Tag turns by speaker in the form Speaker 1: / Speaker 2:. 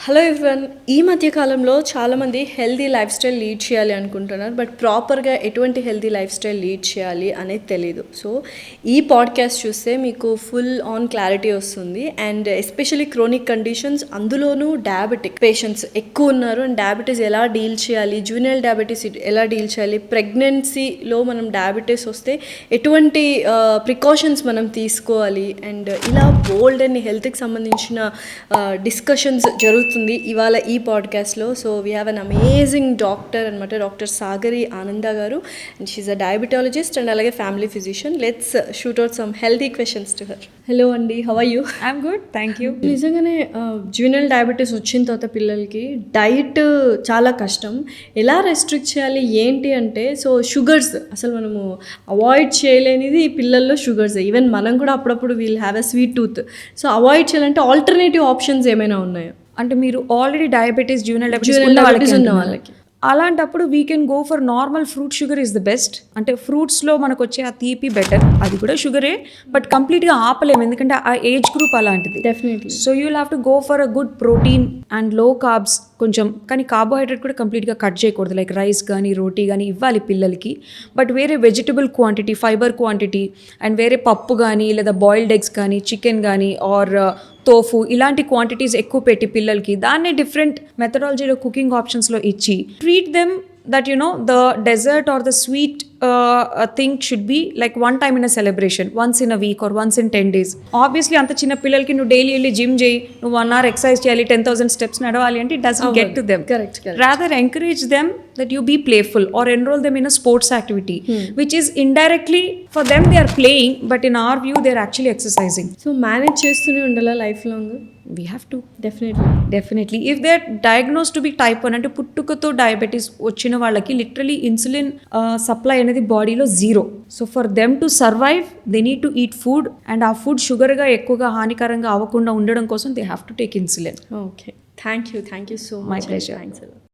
Speaker 1: Hello everyone. ఈ మధ్య కాలంలో చాలామంది హెల్దీ లైఫ్ స్టైల్ లీడ్ చేయాలి అనుకుంటున్నారు, బట్ ప్రాపర్గా ఎటువంటి హెల్దీ లైఫ్ స్టైల్ లీడ్ చేయాలి అనేది తెలీదు. సో ఈ పాడ్కాస్ట్ చూస్తే మీకు ఫుల్ ఆన్ క్లారిటీ వస్తుంది. అండ్ ఎస్పెషలీ క్రోనిక్ కండిషన్స్, అందులోనూ డయాబెటిక్ పేషెంట్స్ ఎక్కువ ఉన్నారు. అండ్ డయాబెటీస్ ఎలా డీల్ చేయాలి, జూనియర్ డయాబెటీస్ ఎలా డీల్ చేయాలి, ప్రెగ్నెన్సీలో మనం డయాబెటీస్ వస్తే ఎటువంటి ప్రికాషన్స్ మనం తీసుకోవాలి, అండ్ ఇలా బోల్డ్ అండ్ హెల్త్కి సంబంధించిన డిస్కషన్స్ జరుగుతుంది ఇవాళ ఈ పాడ్కాస్ట్లో. So we have an amazing doctor అనమాట, డాక్టర్ సాగరి ఆనంద గారు. And she's a diabetologist and అలాగే family physician. Let's shoot out some healthy questions to her. Hello అండి, how are you?
Speaker 2: I'm good, thank you.
Speaker 1: నిజంగానే junior diabetes వచ్చిన తర్వాత పిల్లలకి diet చాలా కష్టం. ఎలా రెస్ట్రిక్ట్ చేయాలి ఏంటి అంటే, సో షుగర్స్ అసలు మనము అవాయిడ్ చేయలేనిది ఈ పిల్లల్లో షుగర్స్. ఈవెన్ మనం కూడా అప్పుడప్పుడు we'll have a sweet tooth. So avoid చేయాలంటే ఆల్టర్నేటివ్ ఆప్షన్స్ ఏమైనా ఉన్నాయా?
Speaker 2: అంటే మీరు ఆల్రెడీ డయాబెటీస్, జూనియర్
Speaker 1: డయాబెటీస్ ఉన్న వాళ్ళకి
Speaker 2: అలాంటప్పుడు we can go for normal fruit sugar is the best. అంటే ఫ్రూట్స్లో మనకు వచ్చే ఆ తీపి బెటర్, అది కూడా షుగరే, బట్ కంప్లీట్గా ఆపలేము ఎందుకంటే ఆ ఏజ్ గ్రూప్ అలాంటిది.
Speaker 1: Definitely.
Speaker 2: So you will have to go for a good protein and లో కార్బ్స్ కొంచెం, కానీ కార్బోహైడ్రేట్ కూడా కంప్లీట్గా కట్ చేయకూడదు. లైక్ రైస్ కానీ రోటీ కానీ ఇవ్వాలి పిల్లలకి, బట్ వేరే vegetable quantity, fibre quantity and వేరే పప్పు కానీ లేదా బాయిల్డ్ ఎగ్స్ కానీ చికెన్ కానీ ఆర్ తోఫు ఇలాంటి క్వాంటిటీస్ ఎక్కువ పెట్టి పిల్లలకి దాన్నే డిఫరెంట్ మెథడాలజీలో కుకింగ్ ఆప్షన్స్లో ఇచ్చి treat them that the dessert or the sweet thing should be like one time in a celebration, once in a week or once in 10 days. Obviously అంత చిన్న పిల్లలకి నువ్వు డైలీ వెళ్ళి జిమ్ చేయి, నువ్వు 1 hour ఎక్సర్సైజ్ చేయాలి, 10,000 steps నడవాలి అంటే it doesn't get to them.
Speaker 1: Correct.
Speaker 2: Rather encourage them that you be playful or enroll them in a sports activity which is indirectly for them they are playing, but in our view they are actually exercising.
Speaker 1: So manage చేస్తూనే ఉండాలా life long?
Speaker 2: We have to.
Speaker 1: Definitely.
Speaker 2: If they're diagnosed to be type 1 అంటే పుట్టుకతో diabetes వచ్చిన వాళ్ళకి literally insulin supply అనేది బాడీలో 0. So for them to survive they need to eat food, and ఆ food షుగర్గా ఎక్కువగా హానికరంగా అవ్వకుండా ఉండడం కోసం they have to take insulin.
Speaker 1: Okay, thank you so much.
Speaker 2: My pleasure.
Speaker 1: Thanks.